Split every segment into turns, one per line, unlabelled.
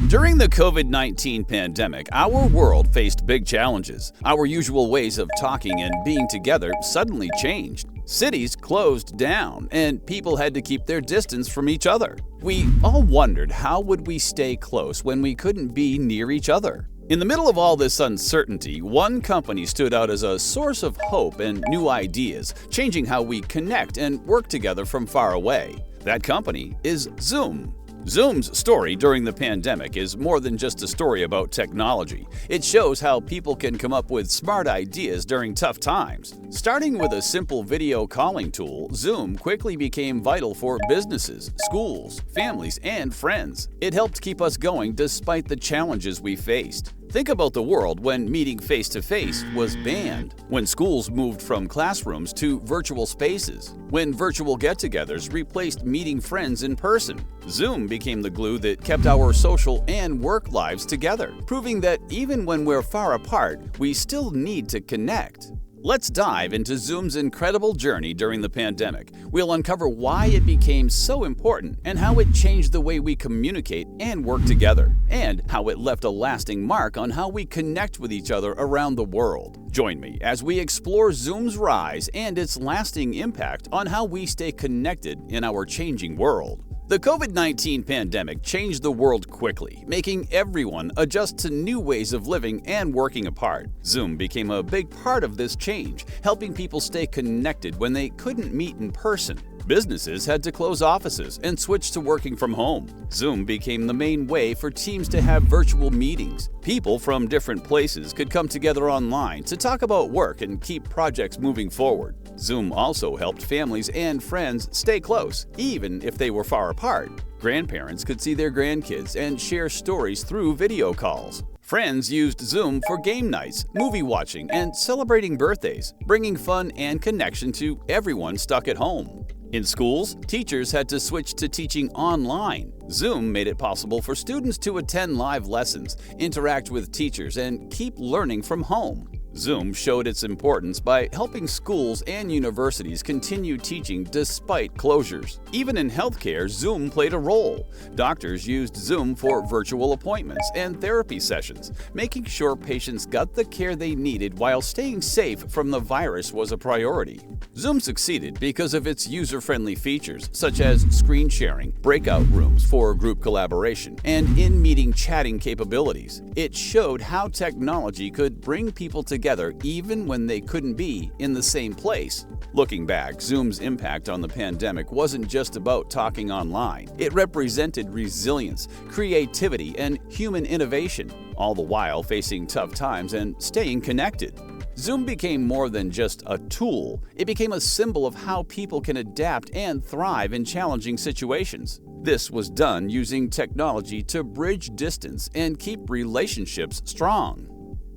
During the COVID-19 pandemic, our world faced big challenges. Our usual ways of talking and being together suddenly changed. Cities closed down, and people had to keep their distance from each other. We all wondered, how would we stay close when we couldn't be near each other? In the middle of all this uncertainty, one company stood out as a source of hope and new ideas, changing how we connect and work together from far away. That company is Zoom. Zoom's story during the pandemic is more than just a story about technology. It shows how people can come up with smart ideas during tough times. Starting with a simple video calling tool, Zoom quickly became vital for businesses, schools, families, and friends. It helped keep us going despite the challenges we faced. Think about the world when meeting face-to-face was banned, when schools moved from classrooms to virtual spaces, when virtual get-togethers replaced meeting friends in person. Zoom became the glue that kept our social and work lives together, proving that even when we're far apart, we still need to connect. Let's dive into Zoom's incredible journey during the pandemic. We'll uncover why it became so important and how it changed the way we communicate and work together, and how it left a lasting mark on how we connect with each other around the world. Join me as we explore Zoom's rise and its lasting impact on how we stay connected in our changing world. The COVID-19 pandemic changed the world quickly, making everyone adjust to new ways of living and working apart. Zoom became a big part of this change, helping people stay connected when they couldn't meet in person. Businesses had to close offices and switch to working from home. Zoom became the main way for teams to have virtual meetings. People from different places could come together online to talk about work and keep projects moving forward. Zoom also helped families and friends stay close, even if they were far apart. Grandparents could see their grandkids and share stories through video calls. Friends used Zoom for game nights, movie watching, and celebrating birthdays, bringing fun and connection to everyone stuck at home. In schools, teachers had to switch to teaching online. Zoom made it possible for students to attend live lessons, interact with teachers, and keep learning from home. Zoom showed its importance by helping schools and universities continue teaching despite closures. Even in healthcare, Zoom played a role. Doctors used Zoom for virtual appointments and therapy sessions, making sure patients got the care they needed while staying safe from the virus was a priority. Zoom succeeded because of its user-friendly features, such as screen sharing, breakout rooms for group collaboration, and in-meeting chatting capabilities. It showed how technology could bring people together even when they couldn't be in the same place. Looking back, Zoom's impact on the pandemic wasn't just about talking online. It represented resilience, creativity, and human innovation, all the while facing tough times and staying connected. Zoom became more than just a tool. It became a symbol of how people can adapt and thrive in challenging situations. This was done using technology to bridge distance and keep relationships strong.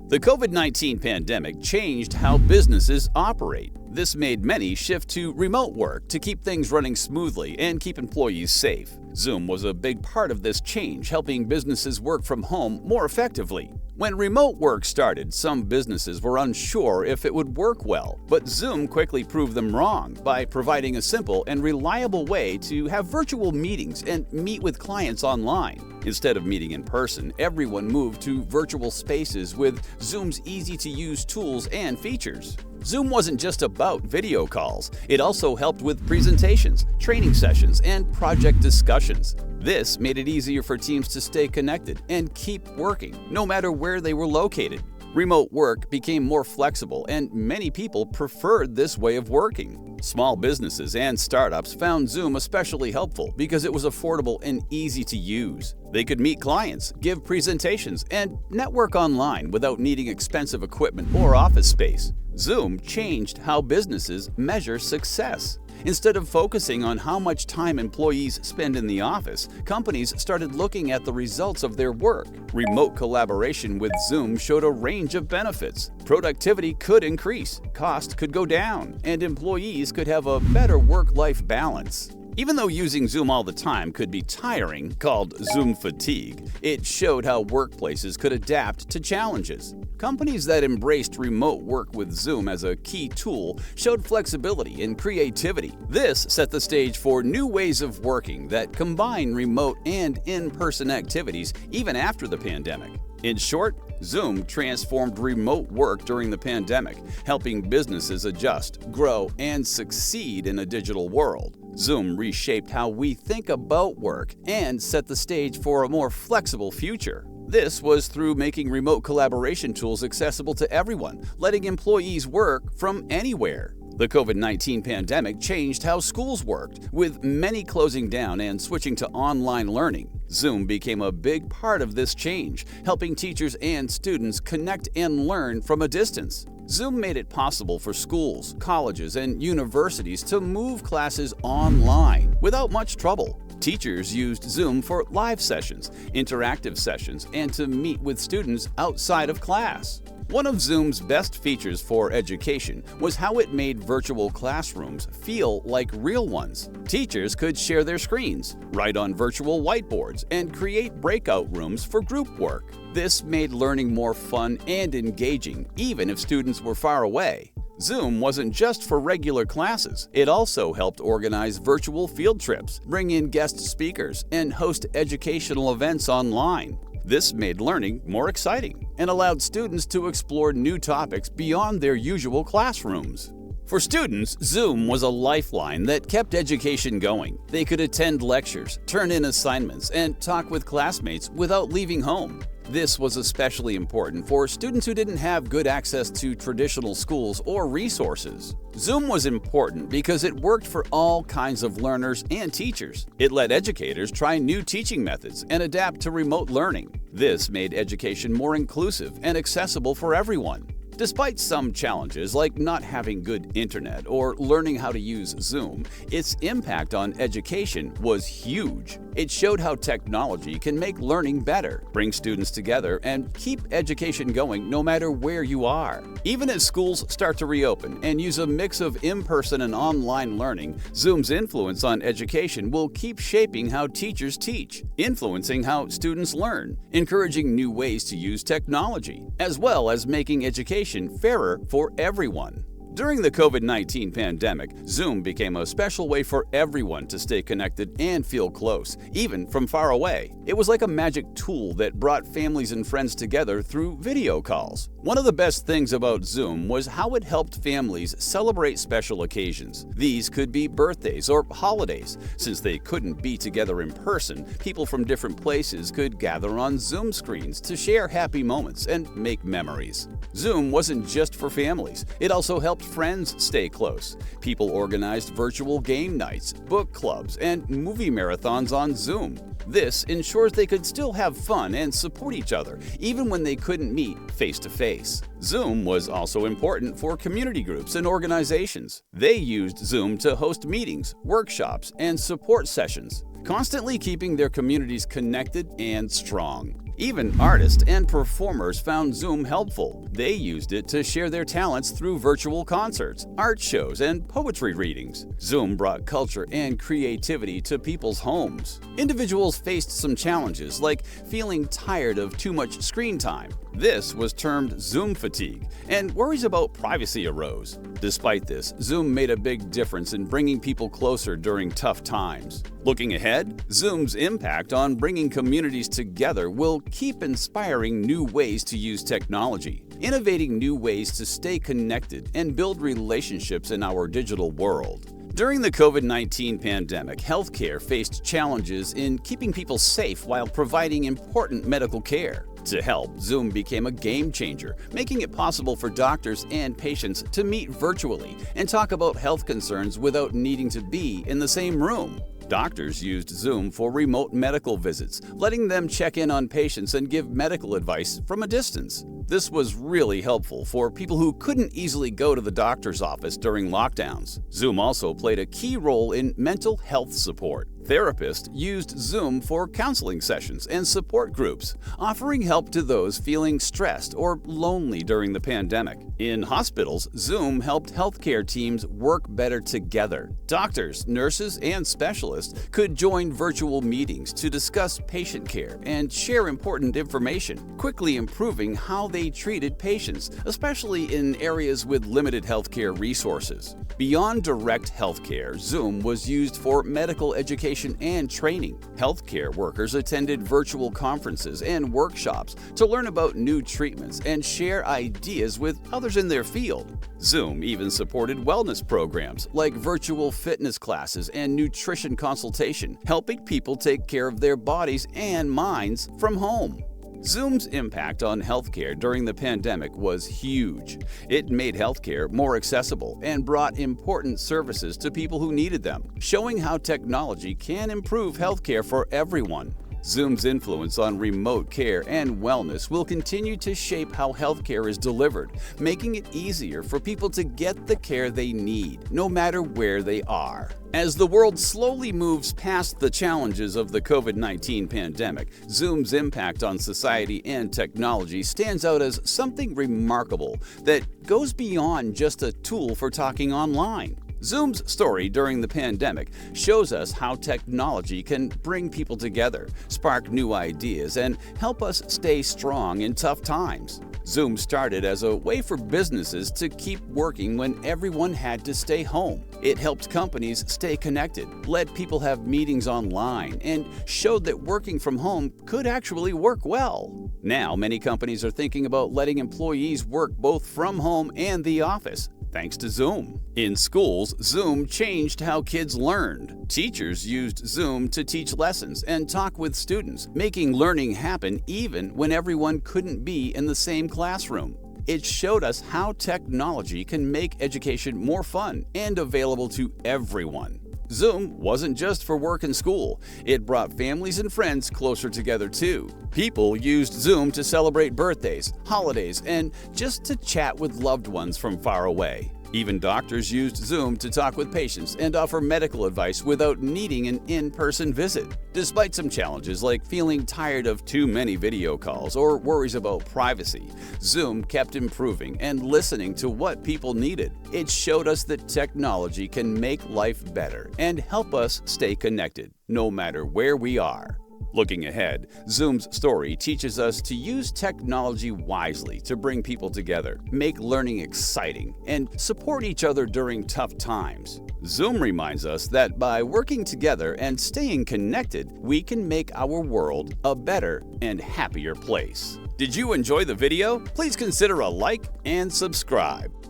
The COVID-19 pandemic changed how businesses operate. This made many shift to remote work to keep things running smoothly and keep employees safe. Zoom was a big part of this change, helping businesses work from home more effectively. When remote work started, some businesses were unsure if it would work well, but Zoom quickly proved them wrong by providing a simple and reliable way to have virtual meetings and meet with clients online. Instead of meeting in person, everyone moved to virtual spaces with Zoom's easy-to-use tools and features. Zoom wasn't just about video calls. It also helped with presentations, training sessions, and project discussions. This made it easier for teams to stay connected and keep working, no matter where they were located. Remote work became more flexible, and many people preferred this way of working. Small businesses and startups found Zoom especially helpful because it was affordable and easy to use. They could meet clients, give presentations, and network online without needing expensive equipment or office space. Zoom changed how businesses measure success. Instead of focusing on how much time employees spend in the office, companies started looking at the results of their work. Remote collaboration with Zoom showed a range of benefits. Productivity could increase, cost could go down, and employees could have a better work-life balance. Even though using Zoom all the time could be tiring, called Zoom fatigue, it showed how workplaces could adapt to challenges. Companies that embraced remote work with Zoom as a key tool showed flexibility and creativity. This set the stage for new ways of working that combine remote and in-person activities even after the pandemic. In short, Zoom transformed remote work during the pandemic, helping businesses adjust, grow, and succeed in a digital world. Zoom reshaped how we think about work and set the stage for a more flexible future. This was through making remote collaboration tools accessible to everyone, letting employees work from anywhere. The COVID-19 pandemic changed how schools worked, with many closing down and switching to online learning. Zoom became a big part of this change, helping teachers and students connect and learn from a distance. Zoom made it possible for schools, colleges, and universities to move classes online without much trouble. Teachers used Zoom for live sessions, interactive sessions, and to meet with students outside of class. One of Zoom's best features for education was how it made virtual classrooms feel like real ones. Teachers could share their screens, write on virtual whiteboards, and create breakout rooms for group work. This made learning more fun and engaging, even if students were far away. Zoom wasn't just for regular classes. It also helped organize virtual field trips, bring in guest speakers, and host educational events online. This made learning more exciting and allowed students to explore new topics beyond their usual classrooms. For students, Zoom was a lifeline that kept education going. They could attend lectures, turn in assignments, and talk with classmates without leaving home. This was especially important for students who didn't have good access to traditional schools or resources. Zoom was important because it worked for all kinds of learners and teachers. It let educators try new teaching methods and adapt to remote learning. This made education more inclusive and accessible for everyone. Despite some challenges like not having good internet or learning how to use Zoom, its impact on education was huge. It showed how technology can make learning better, bring students together, and keep education going no matter where you are. Even as schools start to reopen and use a mix of in-person and online learning, Zoom's influence on education will keep shaping how teachers teach, influencing how students learn, encouraging new ways to use technology, as well as making education fairer for everyone. During the COVID-19 pandemic, Zoom became a special way for everyone to stay connected and feel close, even from far away. It was like a magic tool that brought families and friends together through video calls. One of the best things about Zoom was how it helped families celebrate special occasions. These could be birthdays or holidays. Since they couldn't be together in person, people from different places could gather on Zoom screens to share happy moments and make memories. Zoom wasn't just for families. It also helped friends stay close. People organized virtual game nights, book clubs, and movie marathons on Zoom. This ensures they could still have fun and support each other, even when they couldn't meet face-to-face. Zoom was also important for community groups and organizations. They used Zoom to host meetings, workshops, and support sessions, constantly keeping their communities connected and strong. Even artists and performers found Zoom helpful. They used it to share their talents through virtual concerts, art shows, and poetry readings. Zoom brought culture and creativity to people's homes. Individuals faced some challenges, like feeling tired of too much screen time. This was termed Zoom fatigue, and worries about privacy arose. Despite this, Zoom made a big difference in bringing people closer during tough times. Looking ahead, Zoom's impact on bringing communities together will keep inspiring new ways to use technology, innovating new ways to stay connected and build relationships in our digital world. During the COVID-19 pandemic, healthcare faced challenges in keeping people safe while providing important medical care. To help, Zoom became a game changer, making it possible for doctors and patients to meet virtually and talk about health concerns without needing to be in the same room. Doctors used Zoom for remote medical visits, letting them check in on patients and give medical advice from a distance. This was really helpful for people who couldn't easily go to the doctor's office during lockdowns. Zoom also played a key role in mental health support. Therapists used Zoom for counseling sessions and support groups, offering help to those feeling stressed or lonely during the pandemic. In hospitals, Zoom helped healthcare teams work better together. Doctors, nurses, and specialists could join virtual meetings to discuss patient care and share important information, quickly improving how they treated patients, especially in areas with limited healthcare resources. Beyond direct healthcare, Zoom was used for medical education and training. Healthcare workers attended virtual conferences and workshops to learn about new treatments and share ideas with others in their field. Zoom even supported wellness programs like virtual fitness classes and nutrition consultation, helping people take care of their bodies and minds from home. Zoom's impact on healthcare during the pandemic was huge. It made healthcare more accessible and brought important services to people who needed them, showing how technology can improve healthcare for everyone. Zoom's influence on remote care and wellness will continue to shape how healthcare is delivered, making it easier for people to get the care they need, no matter where they are. As the world slowly moves past the challenges of the COVID-19 pandemic, Zoom's impact on society and technology stands out as something remarkable that goes beyond just a tool for talking online. Zoom's story during the pandemic shows us how technology can bring people together, spark new ideas, and help us stay strong in tough times. Zoom started as a way for businesses to keep working when everyone had to stay home. It helped companies stay connected, let people have meetings online, and showed that working from home could actually work well. Now, many companies are thinking about letting employees work both from home and the office, thanks to Zoom. In schools, Zoom changed how kids learned. Teachers used Zoom to teach lessons and talk with students, making learning happen even when everyone couldn't be in the same classroom. It showed us how technology can make education more fun and available to everyone. Zoom wasn't just for work and school. It brought families and friends closer together too. People used Zoom to celebrate birthdays, holidays, and just to chat with loved ones from far away. Even doctors used Zoom to talk with patients and offer medical advice without needing an in-person visit. Despite some challenges like feeling tired of too many video calls or worries about privacy, Zoom kept improving and listening to what people needed. It showed us that technology can make life better and help us stay connected, no matter where we are. Looking ahead, Zoom's story teaches us to use technology wisely to bring people together, make learning exciting, and support each other during tough times. Zoom reminds us that by working together and staying connected, we can make our world a better and happier place. Did you enjoy the video? Please consider a like and subscribe.